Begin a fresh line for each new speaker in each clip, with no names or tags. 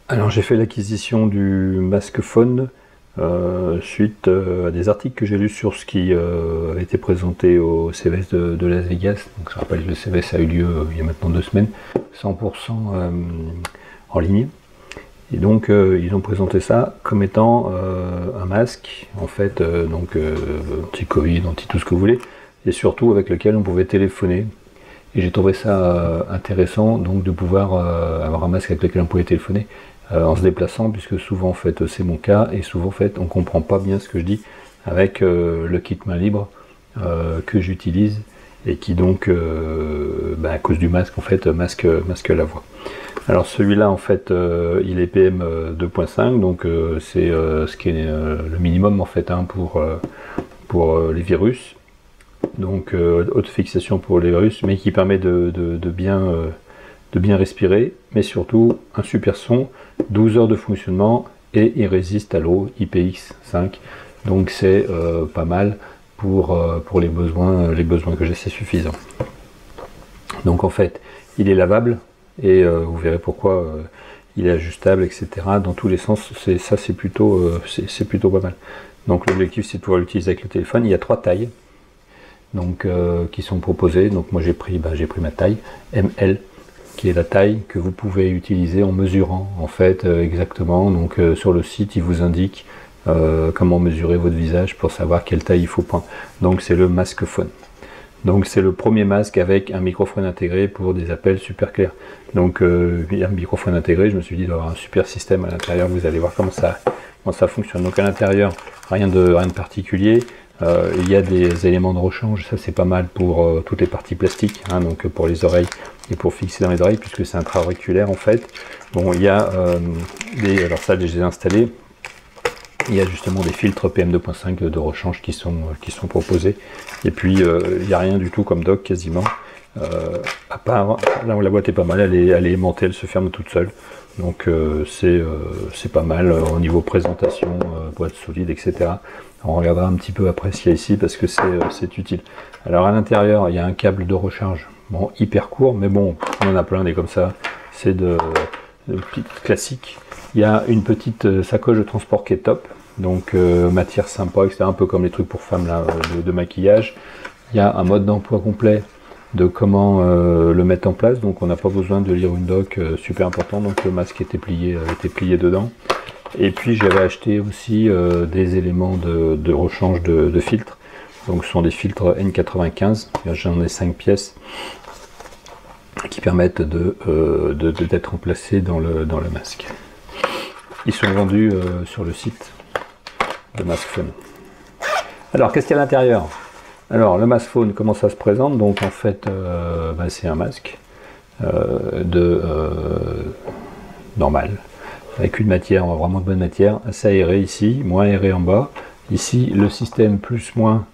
Alors j'ai fait l'acquisition du masque Phone suite à des articles que j'ai lus sur ce qui a été présenté au CES de Las Vegas. Donc je rappelle, le CES a eu lieu il y a maintenant 2 semaines, 100% en ligne. Et donc ils ont présenté ça comme étant un masque, en fait, anti-Covid, anti tout ce que vous voulez, et surtout avec lequel on pouvait téléphoner. Et j'ai trouvé ça intéressant donc de pouvoir avoir un masque avec lequel on pouvait téléphoner en se déplaçant, puisque souvent en fait c'est mon cas, et souvent en fait on comprend pas bien ce que je dis avec le kit main libre que j'utilise et qui donc à cause du masque en fait masque la voix. Alors celui-là en fait il est PM 2.5, donc c'est ce qui est le minimum en fait pour les virus. Donc haute fixation pour les virus, mais qui permet de bien respirer, mais surtout un super son, 12 heures de fonctionnement, et il résiste à l'eau, IPX5, donc c'est pas mal pour les besoins que j'ai, c'est suffisant. Donc en fait il est lavable, et vous verrez pourquoi il est ajustable, etc. dans tous les sens, c'est plutôt pas mal. Donc l'objectif c'est de pouvoir l'utiliser avec le téléphone. Il y a 3 tailles donc qui sont proposées. Donc moi j'ai pris ma taille ML, qui est la taille que vous pouvez utiliser en mesurant en fait exactement. Donc sur le site il vous indique comment mesurer votre visage pour savoir quelle taille il faut prendre. Donc c'est le masque Phone. Donc c'est le premier masque avec un microphone intégré pour des appels super clairs. Donc il y a un microphone intégré, je me suis dit d'avoir un super système à l'intérieur. Vous allez voir comment ça fonctionne. Donc à l'intérieur rien de particulier. Il y a des éléments de rechange, ça c'est pas mal pour toutes les parties plastiques, hein, donc pour les oreilles et pour fixer dans les oreilles, puisque c'est intra-auriculaire en fait. Bon, il y a alors ça je les ai installés, il y a justement des filtres PM2.5 de rechange qui sont proposés, et puis il n'y a rien du tout comme dock quasiment, à part, là la boîte est pas mal, elle est aimantée, elle se ferme toute seule, donc c'est pas mal au niveau présentation, boîte solide, etc. On regardera un petit peu après ce qu'il y a ici parce que c'est utile. Alors à l'intérieur, il y a un câble de recharge, bon, hyper court, mais bon, on en a plein des comme ça, c'est de classique. Il y a une petite sacoche de transport qui est top, donc matière sympa, etc., un peu comme les trucs pour femmes là, de maquillage. Il y a un mode d'emploi complet de comment le mettre en place, donc on n'a pas besoin de lire une doc super important, donc le masque était plié dedans. Et puis j'avais acheté aussi des éléments de rechange de filtres, donc ce sont des filtres N95, j'en ai 5 pièces qui permettent d'être remplacés dans le masque. Ils sont vendus sur le site de Masque Phone. Alors qu'est-ce qu'il y a à l'intérieur? Alors le Masque Phone, comment ça se présente? Donc en fait c'est un masque normal, avec une matière, vraiment de bonne matière, assez aéré ici, moins aéré en bas. Ici le système plus-moins,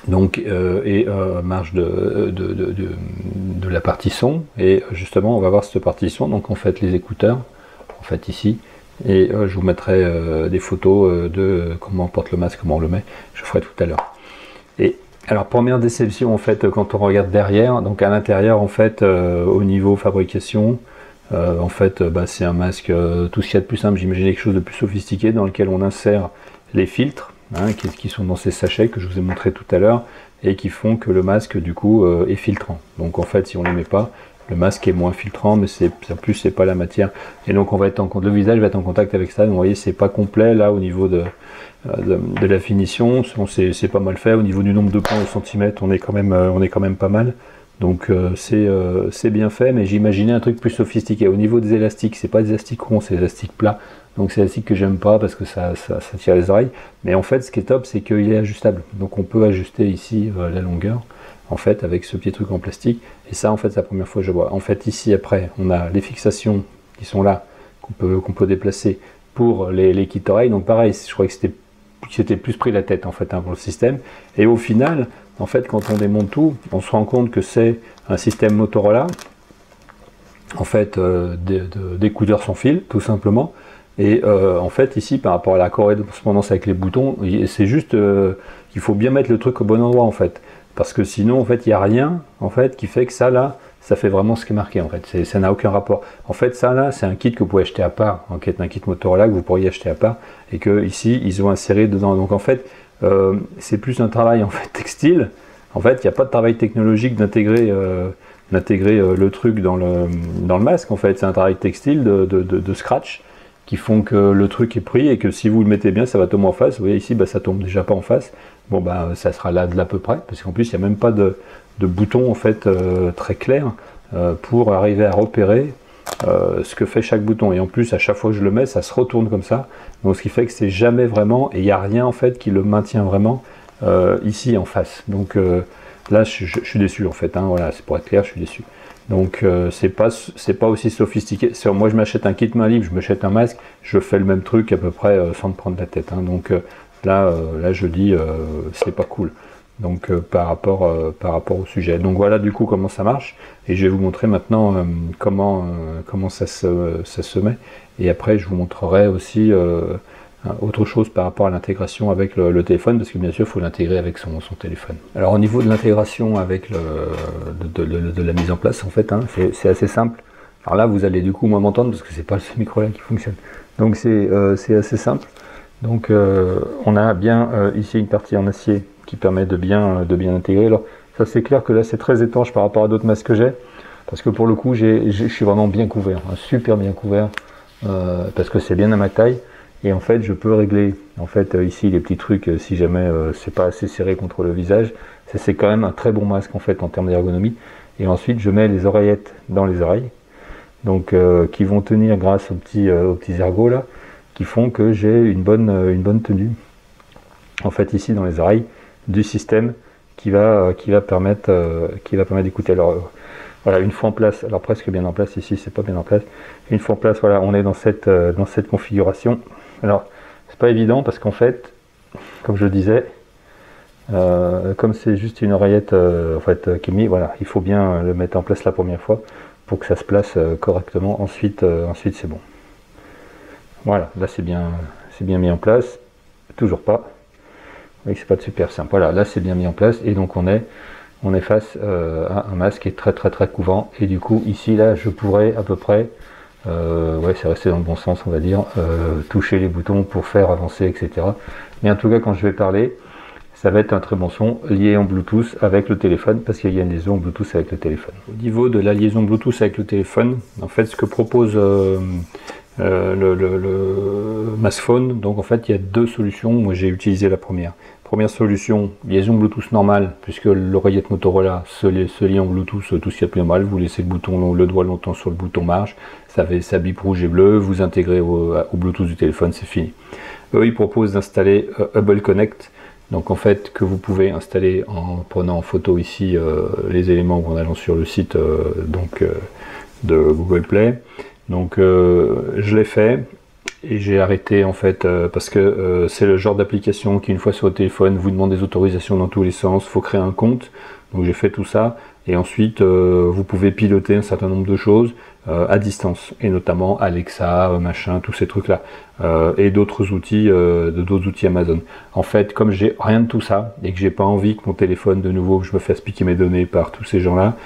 donc et marge de la partie son, et justement on va voir cette partie son, donc en fait les écouteurs, en fait ici, et je vous mettrai des photos de comment on porte le masque, comment on le met, je ferai tout à l'heure. Et alors première déception en fait quand on regarde derrière, donc à l'intérieur en fait au niveau fabrication, en fait c'est un masque, tout ce qu'il y a de plus simple, j'imagine quelque chose de plus sophistiqué dans lequel on insère les filtres, hein, qui sont dans ces sachets que je vous ai montré tout à l'heure, et qui font que le masque du coup est filtrant. Donc en fait si on ne les met pas, le masque est moins filtrant, mais en plus c'est pas la matière, et donc on va être le visage va être en contact avec ça. Donc vous voyez, c'est pas complet là au niveau de la finition, c'est pas mal fait. Au niveau du nombre de points au centimètre, on est quand même pas mal. Donc c'est bien fait, mais j'imaginais un truc plus sophistiqué. Au niveau des élastiques, c'est pas des élastiques ronds, c'est des élastiques plats. Donc c'est élastique que j'aime pas parce que ça tire les oreilles. Mais en fait, ce qui est top, c'est qu'il est ajustable. Donc on peut ajuster ici la longueur, en fait, avec ce petit truc en plastique. Et ça, en fait, c'est la première fois que je vois. En fait, ici, après, on a les fixations qui sont là, qu'on peut déplacer pour les kits oreilles. Donc pareil, je crois que c'était plus pris la tête, en fait, hein, pour le système. Et au final, en fait, quand on démonte tout, on se rend compte que c'est un système Motorola, en fait, d'écouteurs sans fil, tout simplement. Et en fait, ici, par rapport à la correspondance avec les boutons, c'est juste qu'il faut bien mettre le truc au bon endroit, en fait. Parce que sinon, en fait, il n'y a rien en fait, qui fait que ça, là, ça fait vraiment ce qui est marqué en fait, ça n'a aucun rapport. En fait ça là c'est un kit que vous pouvez acheter à part, un kit Motorola que vous pourriez acheter à part, et que ici ils ont inséré dedans. Donc en fait c'est plus un travail en fait textile. En fait il n'y a pas de travail technologique d'intégrer le truc dans le masque. En fait c'est un travail textile de scratch qui font que le truc est pris, et que si vous le mettez bien ça va tomber en face. Vous voyez ici ça tombe déjà pas en face. Bon ça sera là de l'à peu près, parce qu'en plus il n'y a même pas de bouton en fait très clair pour arriver à repérer ce que fait chaque bouton. Et en plus à chaque fois que je le mets ça se retourne comme ça, donc ce qui fait que c'est jamais vraiment, et il n'y a rien en fait qui le maintient vraiment ici en face. Donc là je suis déçu en fait, hein, voilà, c'est pour être clair, je suis déçu. Donc c'est pas aussi sophistiqué. Moi je m'achète un kit main libre, je m'achète un masque, je fais le même truc à peu près sans me prendre la tête, hein. Donc là je dis c'est pas cool. Donc par rapport au sujet. Donc voilà du coup comment ça marche, et je vais vous montrer maintenant comment ça se met, et après je vous montrerai aussi autre chose par rapport à l'intégration avec le téléphone, parce que bien sûr il faut l'intégrer avec son téléphone. Alors au niveau de l'intégration avec de la mise en place en fait, hein, c'est assez simple. Alors là vous allez du coup moins m'entendre parce que c'est pas ce micro là qui fonctionne, donc c'est assez simple. Donc on a bien ici une partie en acier qui permet de bien intégrer. Alors ça c'est clair que là c'est très étanche par rapport à d'autres masques que j'ai, parce que pour le coup je suis vraiment bien couvert, hein, super bien couvert, parce que c'est bien à ma taille. Et en fait je peux régler en fait ici les petits trucs si jamais c'est pas assez serré contre le visage. C'est quand même un très bon masque en fait en termes d'ergonomie. Et ensuite je mets les oreillettes dans les oreilles, donc qui vont tenir grâce aux petits ergots là, qui font que j'ai une bonne tenue en fait ici dans les oreilles du système qui va permettre d'écouter. Alors voilà, une fois en place, alors presque bien en place, ici c'est pas bien en place, une fois en place, voilà, on est dans cette configuration. Alors c'est pas évident parce qu'en fait, comme je le disais, comme c'est juste une oreillette en fait qui est mise, voilà, il faut bien le mettre en place la première fois pour que ça se place correctement. Ensuite c'est bon. Voilà, là c'est bien mis en place. Toujours pas. Vous voyez que c'est pas super simple. Voilà, là c'est bien mis en place, et donc on est face à un masque qui est très couvrant, et du coup ici là je pourrais à peu près ouais, c'est resté dans le bon sens on va dire, toucher les boutons pour faire avancer, etc. Mais en tout cas quand je vais parler, ça va être un très bon son lié en Bluetooth avec le téléphone, parce qu'il y a une liaison Bluetooth avec le téléphone. Au niveau de la liaison Bluetooth avec le téléphone, en fait ce que propose le Maskphone, donc en fait il y a deux solutions. Moi j'ai utilisé la première solution, liaison Bluetooth normale, puisque l'oreillette Motorola se lie en Bluetooth, tout ce qu'il y a de plus normal. Vous laissez le doigt longtemps sur le bouton marche, ça bip rouge et bleu, vous intégrez au Bluetooth du téléphone, c'est fini. Eux ils proposent d'installer Hubble Connect, donc en fait que vous pouvez installer en prenant en photo ici les éléments, ou en allant sur le site de Google Play. Donc je l'ai fait, et j'ai arrêté en fait parce que c'est le genre d'application qui, une fois sur le téléphone, vous demande des autorisations dans tous les sens, il faut créer un compte. Donc j'ai fait tout ça, et ensuite vous pouvez piloter un certain nombre de choses à distance, et notamment Alexa, machin, tous ces trucs là, et d'autres outils Amazon. En fait, comme j'ai rien de tout ça, et que j'ai pas envie que mon téléphone, de nouveau, que je me fasse piquer mes données par tous ces gens là,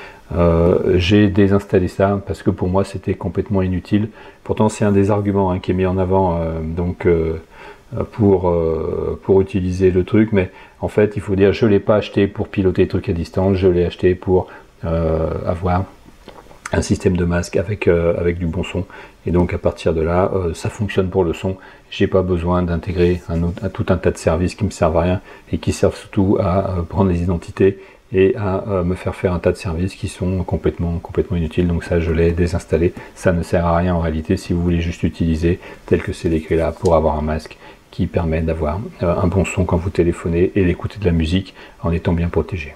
j'ai désinstallé ça, parce que pour moi c'était complètement inutile. Pourtant c'est un des arguments hein, qui est mis en avant pour utiliser le truc, mais en fait il faut dire, je l'ai pas acheté pour piloter les trucs à distance, je l'ai acheté pour avoir un système de masque avec du bon son, et donc à partir de là ça fonctionne pour le son. J'ai pas besoin d'intégrer tout un tas de services qui me servent à rien, et qui servent surtout à prendre les identités et à me faire un tas de services qui sont complètement inutiles. Donc ça je l'ai désinstallé, ça ne sert à rien en réalité si vous voulez juste utiliser tel que c'est décrit là, pour avoir un masque qui permet d'avoir un bon son quand vous téléphonez, et d'écouter de la musique en étant bien protégé.